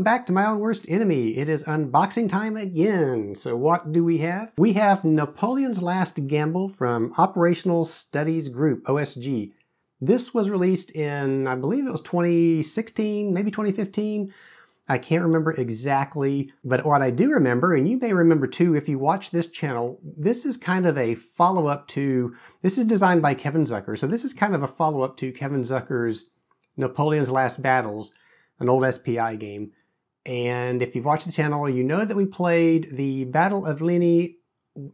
welcome back to My Own Worst Enemy. It is unboxing time again. So what do we have? We have Napoleon's Last Gamble from Operational Studies Group, OSG. This was released in, I believe it was 2016, maybe 2015. I can't remember exactly, but what I do remember, and you may remember too if you watch this channel, this is kind of a follow-up to, this is designed by Kevin Zucker, so this is kind of a follow-up to Kevin Zucker's Napoleon's Last Battles, an old SPI game. And if you've watched the channel, you know that we played the Battle of Ligny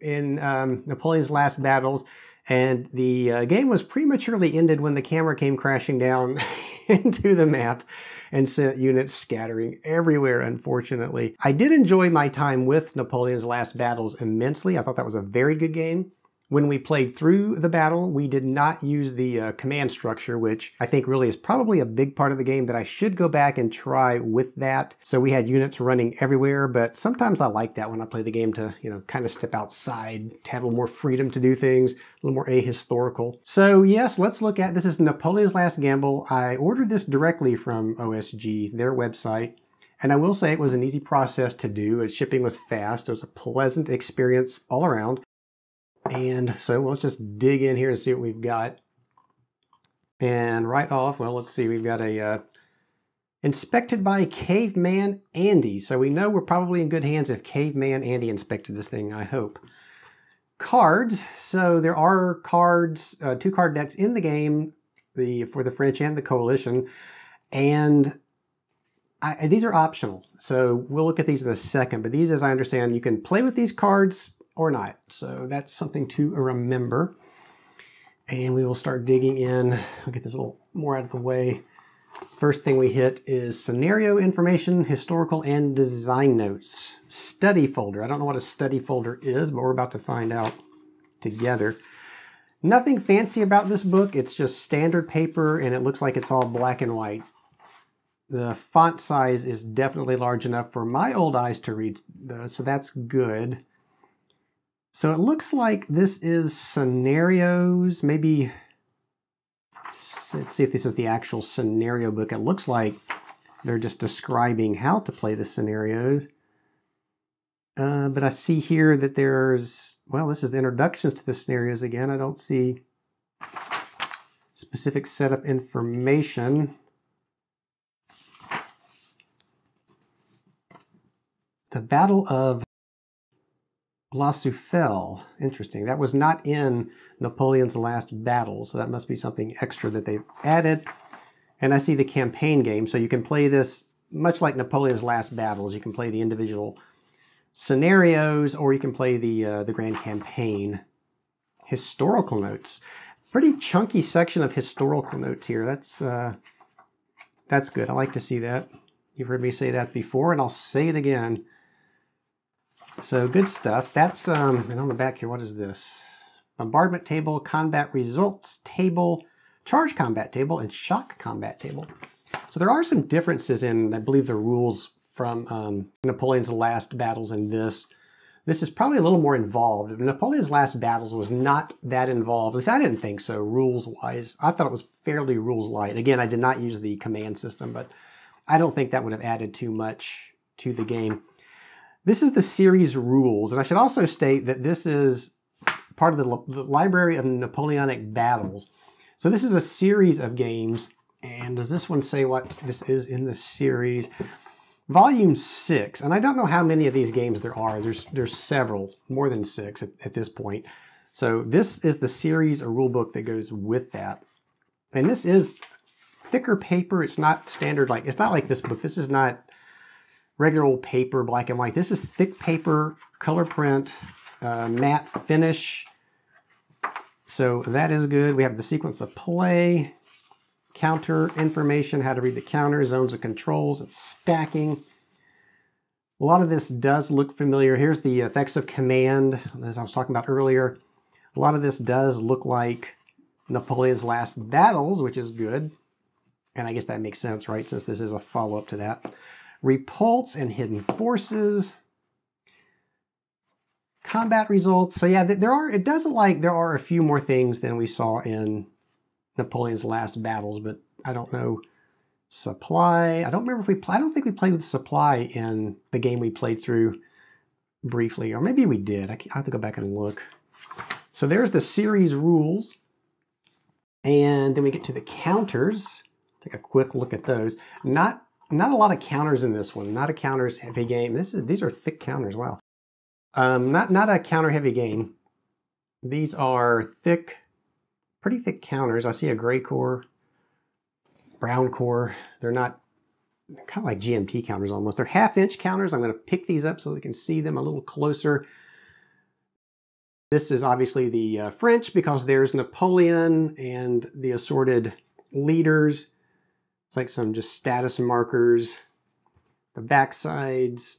in Napoleon's Last Battles, and the game was prematurely ended when the camera came crashing down into the map and sent units scattering everywhere, unfortunately. I did enjoy my time with Napoleon's Last Battles immensely. I thought that was a very good game. When we played through the battle, we did not use the command structure, which I think really is probably a big part of the game that I should go back and try with that. So we had units running everywhere, but sometimes I like that when I play the game to, you know, kind of step outside, to have a little more freedom to do things, a little more ahistorical. So yes, let's look at, this is Napoleon's Last Gamble. I ordered this directly from OSG, their website. And I will say it was an easy process to do. Shipping was fast. It was a pleasant experience all around. And so let's just dig in here and see what we've got. And right off, well, let's see, we've got a inspected by Caveman Andy. So we know we're probably in good hands if Caveman Andy inspected this thing, I hope. Cards. So there are cards, 2 card decks in the game, for the French and the Coalition. And these are optional. So we'll look at these in a second. But these, as I understand, you can play with these cards or not. So that's something to remember. And we will start digging in. I'll get this a little more out of the way. First thing we hit is scenario information, historical, and design notes. Study folder. I don't know what a study folder is, but we're about to find out together. Nothing fancy about this book. It's just standard paper, and it looks like it's all black and white. The font size is definitely large enough for my old eyes to read, so that's good. So it looks like this is scenarios, maybe, let's see if this is the actual scenario book. It looks like they're just describing how to play the scenarios. But I see here that there's, well, this is the introductions to the scenarios again. I don't see specific setup information. The Battle of La Souffle, interesting. That was not in Napoleon's Last Battle, so that must be something extra that they've added. And I see the campaign game, so you can play this much like Napoleon's Last Battles. You can play the individual scenarios, or you can play the grand campaign. Historical notes. Pretty chunky section of historical notes here. That's good. I like to see that. You've heard me say that before, and I'll say it again. So good stuff. That's, and on the back here, what is this? Bombardment table, combat results table, charge combat table, and shock combat table. So there are some differences in, I believe, the rules from Napoleon's Last Battles and this. This is probably a little more involved. Napoleon's Last Battles was not that involved. At least I didn't think so, rules-wise. I thought it was fairly rules-light. Again, I did not use the command system, but I don't think that would have added too much to the game. This is the series rules, and I should also state that this is part of the Library of Napoleonic Battles. So this is a series of games, and does this one say what this is in the series? Volume 6, and I don't know how many of these games there are. There's several, more than 6 at this point. So this is the series or rule book that goes with that. And this is thicker paper. It's not standard, like, it's not like this book. This is not regular old paper, black and white. This is thick paper, color print, matte finish. So that is good. We have the sequence of play, counter information, how to read the counter, zones of controls, and stacking. A lot of this does look familiar. Here's the effects of command, as I was talking about earlier. A lot of this does look like Napoleon's Last Battles, which is good. And I guess that makes sense, right, since this is a follow-up to that. Repulse and hidden forces. Combat results. So yeah, it does look like there are a few more things than we saw in Napoleon's Last Battles, but I don't know Supply. I don't remember if I don't think we played with supply in the game we played through briefly, or maybe we did. I have to go back and look. So there's the series rules. And then we get to the counters. Take a quick look at those. Not a lot of counters in this one. Not a counters heavy game. These are thick counters. Wow. Not a counter heavy game. These are thick, pretty thick counters. I see a gray core, brown core. They're not kind of like GMT counters almost. They're 1/2-inch counters. I'm going to pick these up so we can see them a little closer. This is obviously the French because there's Napoleon and the assorted leaders. It's like some just status markers. The backsides,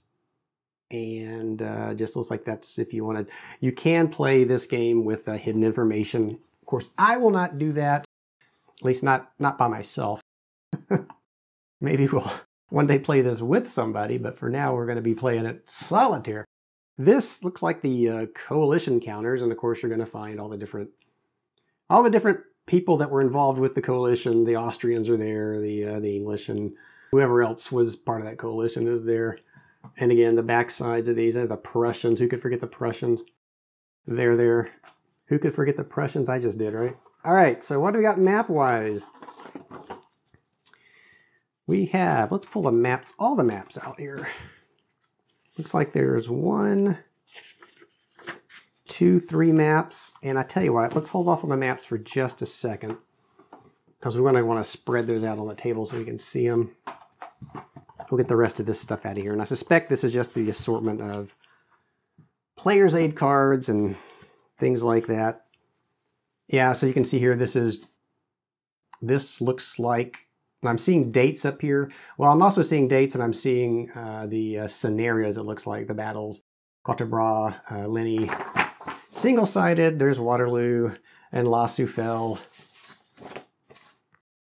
and just looks like that's if you wanted. You can play this game with hidden information. Of course, I will not do that, at least not by myself. Maybe we'll one day play this with somebody, but for now we're going to be playing it solitaire. This looks like the coalition counters, and of course you're going to find all the different people that were involved with the coalition. The Austrians are there, the English, and whoever else was part of that coalition is there. And again, the back sides of these are the Prussians. Who could forget the Prussians? They're there. Who could forget the Prussians? I just did, right? All right, so what do we got map-wise? We have, let's pull the maps, all the maps out here. Looks like there's 1, 2, 3 maps. And I tell you what, let's hold off on the maps for just a second, because we're going to want to spread those out on the table so we can see them. We'll get the rest of this stuff out of here. And I suspect this is just the assortment of player's aid cards and things like that. Yeah, so you can see here, this looks like, and I'm seeing dates up here. Well, I'm also seeing dates, and I'm seeing the scenarios, it looks like, the battles. Quatre Bras, Ligny, single-sided, there's Waterloo, and La Souffle.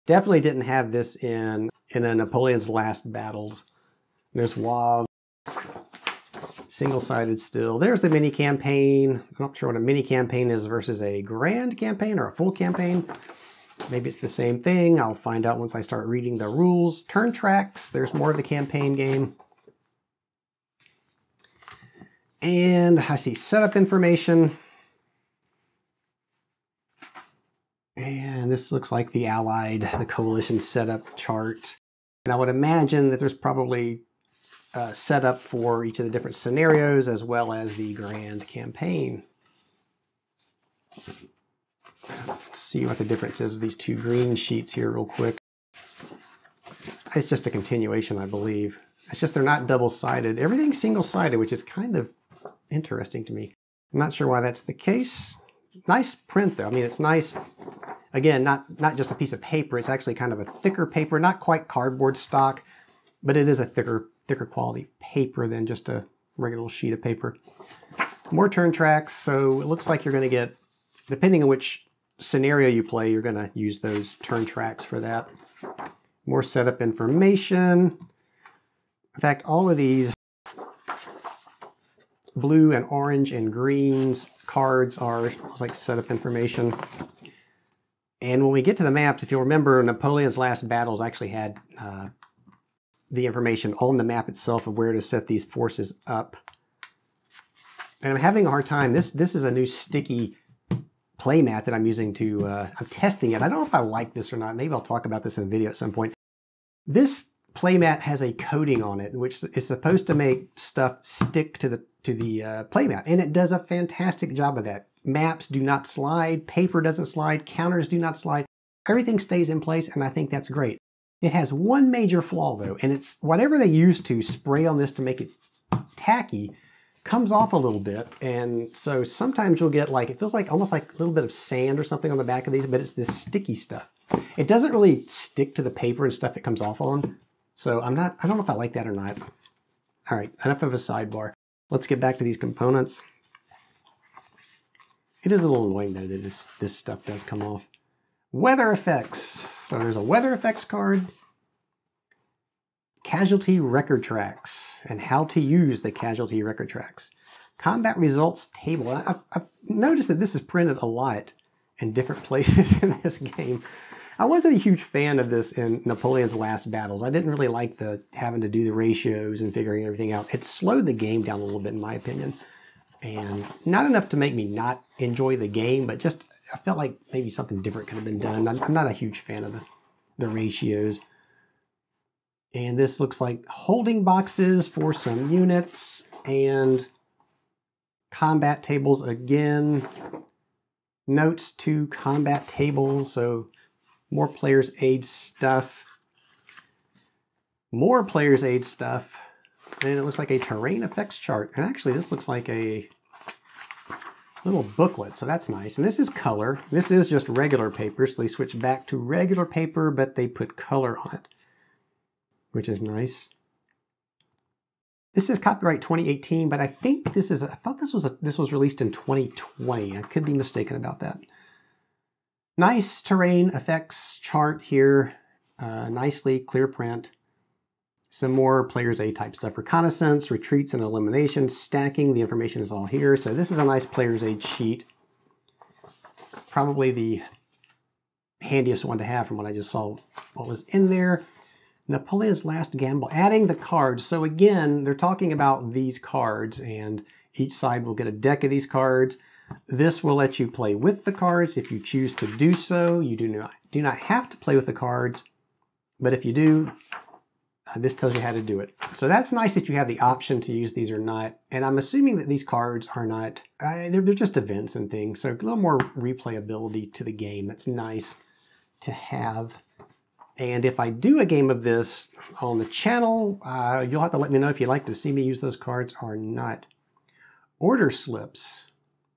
Definitely didn't have this in a Napoleon's Last Battles. There's Wavre, single-sided still. There's the mini-campaign. I'm not sure what a mini-campaign is versus a grand campaign or a full campaign. Maybe it's the same thing. I'll find out once I start reading the rules. Turn tracks. There's more of the campaign game. And I see setup information. And this looks like the the coalition setup chart. And I would imagine that there's probably setup for each of the different scenarios as well as the grand campaign. Let's see what the difference is of these two green sheets here real quick. It's just a continuation, I believe. It's just they're not double-sided. Everything's single-sided, which is kind of interesting to me. I'm not sure why that's the case. Nice print, though. I mean, it's nice. Again, not just a piece of paper. It's actually kind of a thicker paper, not quite cardboard stock, but it is a thicker quality paper than just a regular sheet of paper. More turn tracks, so it looks like you're going to get, depending on which scenario you play, you're going to use those turn tracks for that. More setup information. In fact, all of these blue and orange and greens cards are like setup information. And when we get to the maps, if you'll remember, Napoleon's Last Battles actually had the information on the map itself of where to set these forces up. And I'm having a hard time. This is a new sticky playmat that I'm using to, I'm testing it. I don't know if I like this or not. Maybe I'll talk about this in a video at some point. This playmat has a coating on it, which is supposed to make stuff stick to the playmat. And it does a fantastic job of that. Maps do not slide, paper doesn't slide, counters do not slide. Everything stays in place, and I think that's great. It has one major flaw, though, and it's whatever they used to spray on this to make it tacky comes off a little bit, and so sometimes you'll get like, it feels like almost like a little bit of sand or something on the back of these, but it's this sticky stuff. It doesn't really stick to the paper and stuff it comes off on, so I don't know if I like that or not. All right, enough of a sidebar. Let's get back to these components. It is a little annoying that this stuff does come off. Weather effects. So there's a weather effects card. Casualty record tracks and how to use the casualty record tracks. Combat results table. I've noticed that this is printed a lot in different places in this game. I wasn't a huge fan of this in Napoleon's Last Battles. I didn't really like the having to do the ratios and figuring everything out. It slowed the game down a little bit, in my opinion. And not enough to make me not enjoy the game, but just I felt like maybe something different could have been done. I'm not a huge fan of the ratios. And this looks like holding boxes for some units and combat tables again. Notes to combat tables, so more players' aid stuff. More players' aid stuff. And it looks like a terrain effects chart. And actually this looks like a little booklet, so that's nice. And this is color. This is just regular paper, so they switched back to regular paper, but they put color on it, which is nice. This is copyright 2018, but I think this is, I thought this was released in 2020. I could be mistaken about that. Nice terrain effects chart here. Nicely clear print. Some more player's aid type stuff. Reconnaissance, retreats and eliminations, stacking. The information is all here. So this is a nice player's aid sheet. Probably the handiest one to have from what I just saw what was in there. Napoleon's Last Gamble, adding the cards. So again, they're talking about these cards, and each side will get a deck of these cards. This will let you play with the cards if you choose to do so. You do not have to play with the cards, but if you do, this tells you how to do it. So that's nice that you have the option to use these or not. And I'm assuming that these cards are not, they're just events and things. So a little more replayability to the game. That's nice to have. And if I do a game of this on the channel, you'll have to let me know if you'd like to see me use those cards or not. Order slips.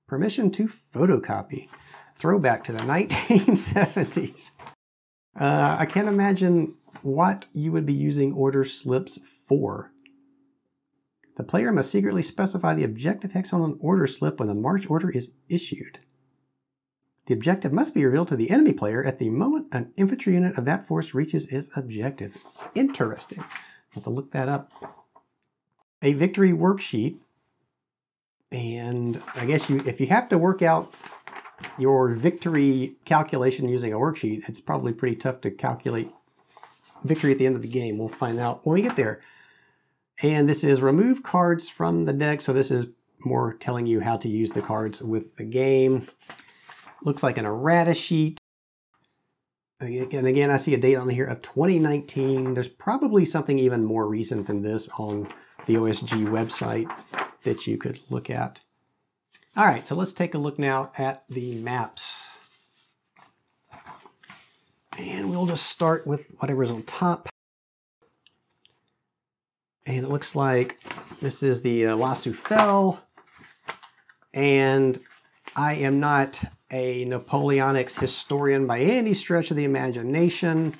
Permission to photocopy. Throwback to the 1970s. I can't imagine what you would be using order slips for. The player must secretly specify the objective hex on an order slip when the march order is issued. The objective must be revealed to the enemy player at the moment an infantry unit of that force reaches its objective. Interesting. I'll have to look that up. A victory worksheet. And I guess if you have to work out your victory calculation using a worksheet, it's probably pretty tough to calculate victory at the end of the game. We'll find out when we get there. And this is remove cards from the deck. So this is more telling you how to use the cards with the game. Looks like an errata sheet. And again, I see a date on here of 2019. There's probably something even more recent than this on the OSG website that you could look at. All right, so let's take a look now at the maps. And we'll just start with whatever's on top. And it looks like this is the La Souffle. And I am not a Napoleonics historian by any stretch of the imagination.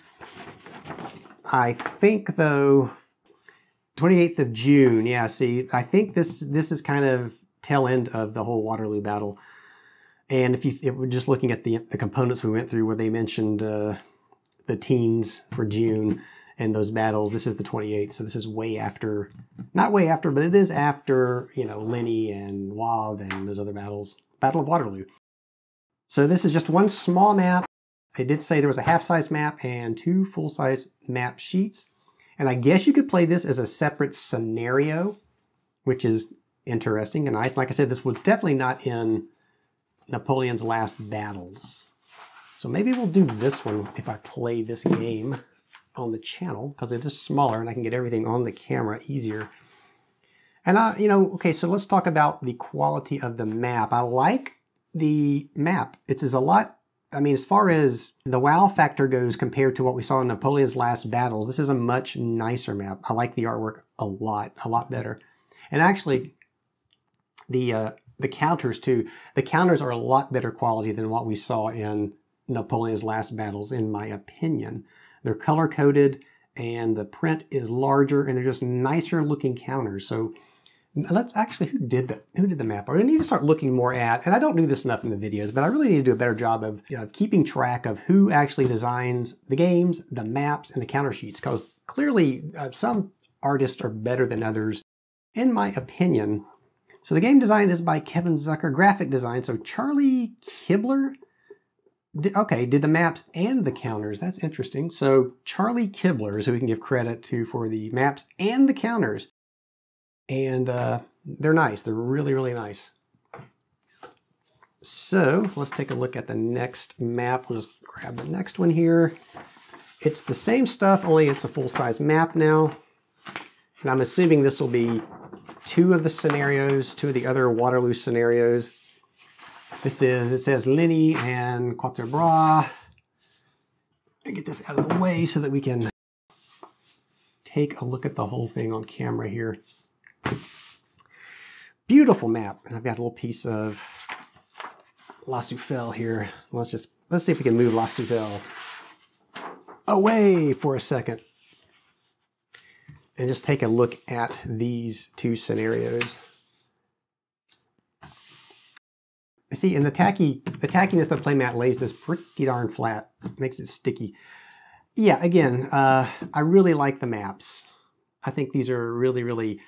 I think, though, 28th of June, yeah, see, I think this is kind of tail end of the whole Waterloo battle. And if we're just looking at the components we went through where they mentioned the teens for June and those battles, this is the 28th, so this is way after, not way after, but it is after, you know, Lenny and Wavre and those other battles. Battle of Waterloo. So this is just one small map. I did say there was a half-size map and 2 full-size map sheets. And I guess you could play this as a separate scenario, which is interesting and nice. Like I said, this was definitely not in Napoleon's Last Battles. So maybe we'll do this one if I play this game on the channel, because it is smaller and I can get everything on the camera easier. And, you know, okay, so let's talk about the quality of the map. I like the map. It's a lot, I mean, as far as the wow factor goes compared to what we saw in Napoleon's Last Battles, this is a much nicer map. I like the artwork a lot better. And actually, the counters too. The counters are a lot better quality than what we saw in Napoleon's Last Battles, in my opinion. They're color-coded, and the print is larger, and they're just nicer looking counters. So let's actually, who did the map? I need to start looking more at, and I don't do this enough in the videos, but I really need to do a better job of keeping track of who actually designs the games, the maps, and the counter sheets, because clearly some artists are better than others, in my opinion. So the game design is by Kevin Zucker, graphic design, so Charlie Kibler did the maps and the counters. That's interesting. So Charlie Kibblers, who we can give credit to for the maps and the counters. And they're nice. They're really, really nice. So let's take a look at the next map. We'll just grab the next one here. It's the same stuff, only it's a full-size map now. And I'm assuming this will be two of the scenarios, two of the other Waterloo scenarios. It says Ligny and Quatre Bras. Get this out of the way so that we can take a look at the whole thing on camera here. Beautiful map. And I've got a little piece of La Souffle here. Let's see if we can move La Souffle away for a second. And just take a look at these two scenarios. See, and the tackiness of the playmat lays this pretty darn flat. Makes it sticky. Yeah, again, I really like the maps. I think these are really, really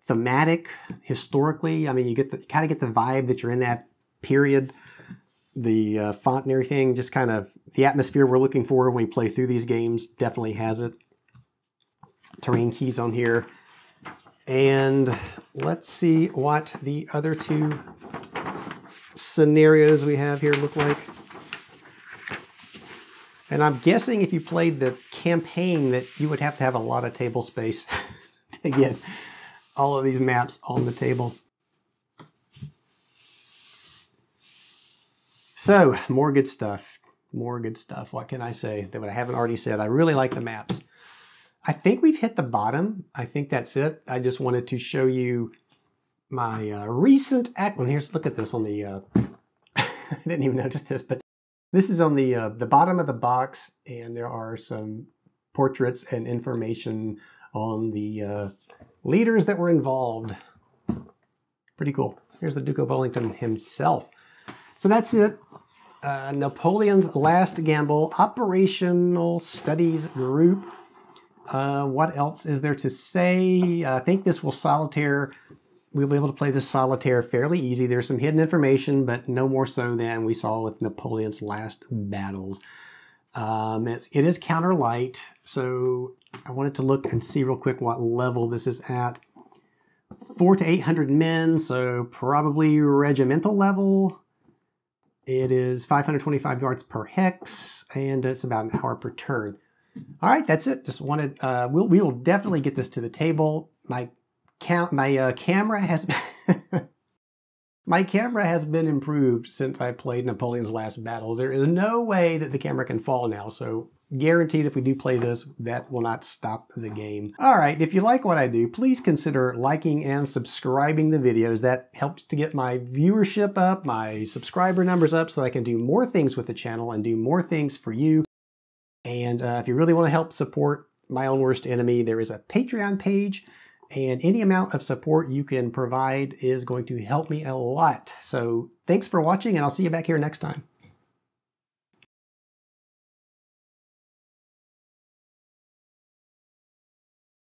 thematic, historically. I mean, you kind of get the vibe that you're in that period. The font and everything, just kind of the atmosphere we're looking for when we play through these games definitely has it. Terrain keys on here. And let's see what the other two scenarios we have here look like. And I'm guessing if you played the campaign that you would have to have a lot of table space to get all of these maps on the table. So, more good stuff. More good stuff. What can I say that I haven't already said? I really like the maps. I think we've hit the bottom. I think that's it. I just wanted to show you my recent well, here's, look at this on the, I didn't even notice this, but this is on the bottom of the box, and there are some portraits and information on the leaders that were involved. Pretty cool. Here's the Duke of Wellington himself. So that's it. Napoleon's Last Gamble, Operational Studies Group. What else is there to say? I think this will solitaire. We'll be able to play this solitaire fairly easy. There's some hidden information, but no more so than we saw with Napoleon's Last Battles. It is counter light, so I wanted to look and see real quick what level this is at. 400 to 800 men, so probably regimental level. It is 525 yards per hex, and it's about an hour per turn. All right, that's it. Just wanted, we will definitely get this to the table. My camera has my camera has been improved since I played Napoleon's Last Battles. There is no way that the camera can fall now, so guaranteed if we do play this, that will not stop the game. All right, if you like what I do, please consider liking and subscribing the videos. That helps to get my viewership up, my subscriber numbers up, so I can do more things with the channel and do more things for you. And if you really want to help support my own worst enemy, there is a Patreon page, and any amount of support you can provide is going to help me a lot. So thanks for watching, and I'll see you back here next time.